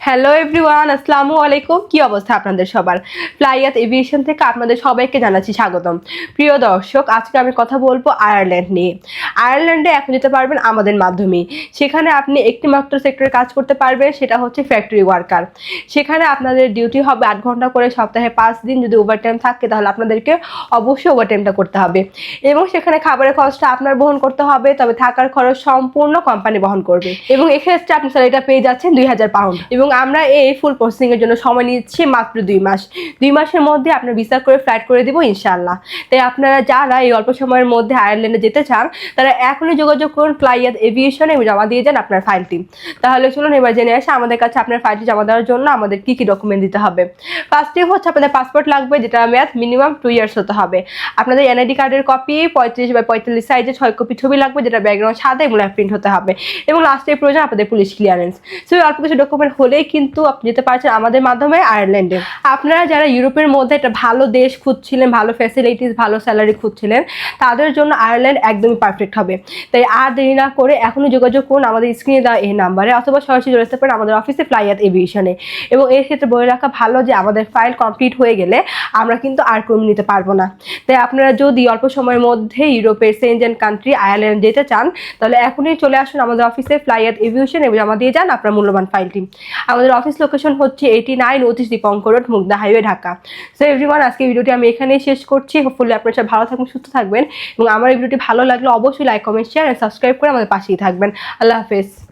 Hello everyone, আসসালামু আলাইকুম। কি অবস্থা আপনাদের সবার? ফ্লাইয়াত এভিয়েশন থেকে আপনাদের সবাইকে জানাচ্ছি স্বাগতম। প্রিয় দর্শক, আজকে আমি কথা বলবো আয়ারল্যান্ড নিয়ে। আয়ারল্যান্ডে এখন যেতে পারবেন আমাদের মাধ্যমেই। সেখানে আপনি একটি মাত্র সেক্টরে কাজ করতে পারবেন, সেটা হচ্ছে ফ্যাক্টরি ওয়ার্কার। সেখানে আপনাদের ডিউটি হবে 8 ঘন্টা করে, সপ্তাহে 5 দিন। যদি ওভারটাইম থাকে তাহলে আপনাদেরকে অবশ্যই ওভারটাইমটা করতে হবে এবং সেখানে খাবারের খরচটা আপনার বহন করতে হবে, তবে থাকার খরচ সম্পূর্ণ কোম্পানি বহন করবে এবং এক্ষেত্রে আপনি স্যালারিটা পেয়ে যাচ্ছেন 2000 পাউন্ড। এবং আমরা এই ফুল প্রসেসিং এর জন্য সময় নিচ্ছি মাত্র 2 মাস। 2 মাসের মধ্যে আপনার ভিসা করে ফ্লাইট করে দিব ইনশাআল্লাহ। তাই আপনারা যারা এই অল্প সময়ের মধ্যে আয়ারল্যান্ডে যেতে চান তারা এখনই যোগাযোগ করুন ফ্লাইয়াত এভিয়েশনে এবং জমা দিয়ে যান আপনার ফাইলটি। তাহলে চলুন এবার জেনে আসি আমাদের কাছে আপনার ফাইলটি জমা দেওয়ার জন্য আমাদের কি কি ডকুমেন্ট দিতে হবে। ফার্স্টে হচ্ছে আপনাদের পাসপোর্ট লাগবে, যেটা মেয়াদ মিনিমাম 2 ইয়ার্স হতে হবে। আপনাদের এনআইডি কার্ডের কপি 35x45 সাইজে 6 কপি ছবি লাগবে, যেটা ব্যাকগ্রাউন্ড সাদা এবং ল্যাপ প্রিন্ট হতে হবে। এবং লাস্টে প্রয়োজন আপনাদের পুলিশ ক্লিয়ারেন্স। সো অল্প কিছু ডকুমেন্ট হলেই কিন্তু আপনি যেতে পারছেন আমাদের মাধ্যমে আয়ারল্যান্ডে। আপনারা যারা ইউরোপের মধ্যে একটা ভালো দেশ খুঁজছিলেন, ভালো ফ্যাসিলিটিস, ভালো স্যালারি খুঁজছিলেন, তাদের জন্য আয়ারল্যান্ড একদমই পারফেক্ট হবে। তাই আর দেরি না করে এখনই যোগাযোগ করুন আমাদের স্ক্রিনে দেওয়া এই নাম্বারে, অথবা সরাসরি চলে আসতে পারেন আমাদের অফিসে ফ্লাইয়াত এভিয়েশনে। এবং এর ক্ষেত্রে বলে রাখা ভালো যে আমাদের ফাইল কমপ্লিট হয়ে গেলে আমরা কিন্তু আর কর্মী নিতে পারবো না। তাই আপনারা যদি অল্প সময়ের মধ্যে ইউরোপের সেনজেন কান্ট্রি আয়ারল্যান্ড যেতে চান তাহলে এখনই চলে আসুন আমাদের অফিসে ফ্লাইয়াত এভিয়েশন এবং জমা দিয়ে যান আপনার মূল্যবান ফাইলটি। আমাদের অফিস লোকেশন হচ্ছে 89 29 Dipankar road, Mugda highway, Dhaka. So everyone, আজকে ভিডিওটি আমি এখানেই শেষ করছি। হোপফুলি আপনারা সবাই ভালো থাকবেন, সুস্থ থাকবেন এবং আমার এই ভিডিওটি ভালো লাগলে অবশ্যই like, comment, share and subscribe করে আমাদের পাশেই থাকবেন। আল্লাহ হাফেজ।